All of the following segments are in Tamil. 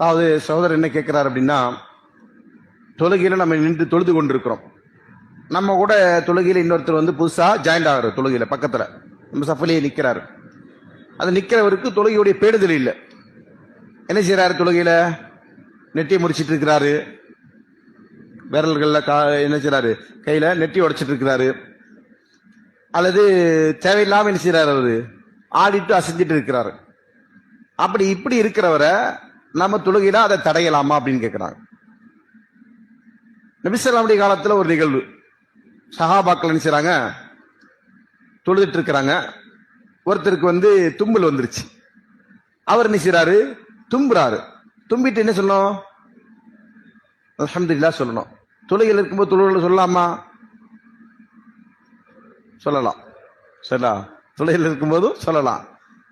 அதாவது சகோதரர் என்ன கேட்கிறார் அப்படின்னா, தொழுகையில நம்ம நின்று தொழுது கொண்டிருக்கிறோம். நம்ம கூட தொழுகையில இன்னொருத்தர் வந்து புதுசா ஜாயின்ட் ஆகிறார், தொழுகையில பக்கத்துல நம்ம சஃபலியே நிக்கிறாரு. அது நிக்கிறவருக்கு தொழுகையுடைய பேடுதல் இல்லை. என்ன செய்யறாரு? தொழுகையில நெட்டியை முடிச்சிட்டு இருக்கிறாரு, விரல்கள்ல என்ன செய்யறாரு, கையில நெட்டி உடைச்சிட்டு இருக்கிறாரு, அல்லது தேவையில்லாம என்ன செய்யறாரு, அவரு ஆடிட்டு அசைஞ்சிட்டு இருக்கிறாரு. அப்படி இப்படி இருக்கிறவரை நம்ம தொழுகையில அதை தடையலாமா அப்படின்னு கேட்கிறாங்க. நபி ஸல்லல்லாஹு அலைஹி காலத்துல ஒரு நிகழ்வு, சஹாபாக்கள் என்ன செய்றாங்க, தொழுதுட்டு இருக்கிறாங்க. ஒருத்தருக்கு வந்து தும்பல் வந்துருச்சு. அவர் என்ன செய்யறாரு, தும்புறாரு. தும்பிட்டு என்ன சொல்லணும்? அல்ஹம்துலில்லாஹ் சொல்லணும். தொழுகையில் இருக்கும்போது தொழுகையில சொல்லலாமா? சொல்லலாம். சொல்லலாம். தொழுகையில் இருக்கும்போதும் சொல்லலாம்.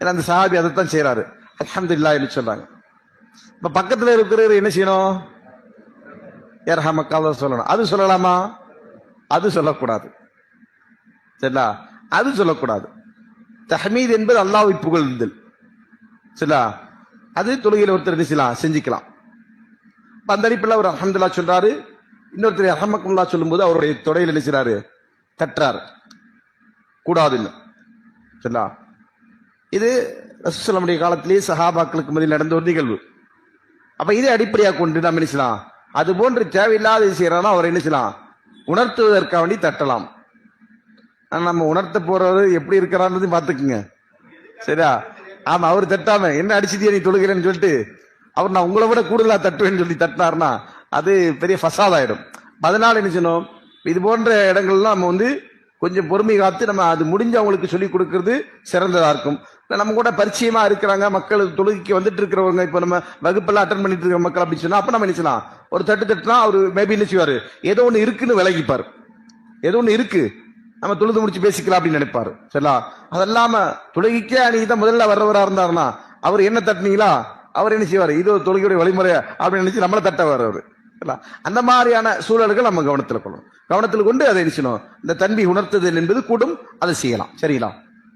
ஏன்னா அந்த சஹாபி அதைத்தான் செய்யறாரு. அல்ஹம்துலில்லாஹ் என்று சொல்றாங்க. இப்ப பக்கத்துல இருக்கிறவர் என்ன செய்யணும்? யர்ஹமக்கல்லாஹ் சொல்லணும். அது சொல்லலாமா? அது சொல்லக்கூடாது. சரிங்களா? அது சொல்லக்கூடாது. தஹ்மீத் என்பது அல்லாஹ்வை புகழ்தல். சரிங்களா? அது தொழுகையில் ஒருத்தர் என்ன செய்யலாம், செஞ்சுக்கலாம். அந்த அடிப்பில் அவர் அல்ஹம்துலில்லாஹ் சொல்றாரு. இன்னொருத்தர் யர்ஹமக்கல்லாஹ் சொல்லும்போது அவருடைய தொடையில் என்ன செய்யறாரு, தட்டுறாரு. கூடாதுன்னு. சரிங்களா? இது ரசூலுல்லாஹி ஸல்லல்லாஹு அலைஹி காலத்திலேயே சஹாபாக்களுக்கு மத்தியில் நடந்த ஒரு நிகழ்வு. அப்ப இதை அடிப்படையாக கொண்டு நாம் என்ன செய்யலாம், அது போன்று தேவையில்லாத செய்யறோம்னா அவர் என்ன செய்யலாம், உணர்த்துவதற்காக வேண்டி தட்டலாம். நம்ம உணர்த்த போறவர் எப்படி இருக்கிறான்னு பாத்துக்குங்க. சரியா? ஆமா, அவர் தட்டாம என்ன அடிச்சுட்டியா நீ தொழுகிறேன்னு சொல்லிட்டு அவர் நான் உங்களை விட கூடுதலா தட்டுவேன்னு சொல்லி தட்டினார்னா அது பெரிய ஃபசாதாயிடும். அதனால என்ன செய்யணும், இது போன்ற இடங்கள்லாம் நம்ம வந்து கொஞ்சம் பொறுமை காத்து நம்ம அது முடிஞ்சு அவங்களுக்கு சொல்லி கொடுக்கறது சிறந்ததா இருக்கும். நம்ம கூட பரிச்சயமா இருக்கிறாங்க மக்கள், தொழுகைக்கு வந்துட்டு இருக்கிறவங்க, இப்ப நம்ம வகுப்பெல்லாம் அட்டன் பண்ணிட்டு இருக்கிற மக்கள் அப்படி சொன்னா அப்ப நம்ம என்ன செய்யலாம், ஒரு தட்டு தட்டுனா அவரு மேபி என்ன செய்வாரு, ஏதோ ஒண்ணு இருக்குன்னு விலகிப்பாரு. ஏதோ ஒண்ணு இருக்கு, நம்ம தொழுது முடிச்சு பேசிக்கலாம் அப்படின்னு நினைப்பாரு. சரிங்களா? அதெல்லாம தொழுகைக்கே அன்னைக்கு தான் முதல்ல வர்றவரா இருந்தாருன்னா அவர் என்ன தட்டினீங்களா, அவர் என்ன செய்வாரு, இது ஒரு தொழுகையுடைய வழிமுறை அப்படின்னு நினைச்சு நம்மள தட்ட வர்றவர். அந்த மாதிரியான சூழல்கள் நம்ம கவனத்தில் கொள்ளணும். கவனத்தில் கொண்டு அதை என்ன செய்யணும், இந்த தன்பி உணர்த்துதல் என்பது கூடும், அதை செய்யலாம். சரிங்களா?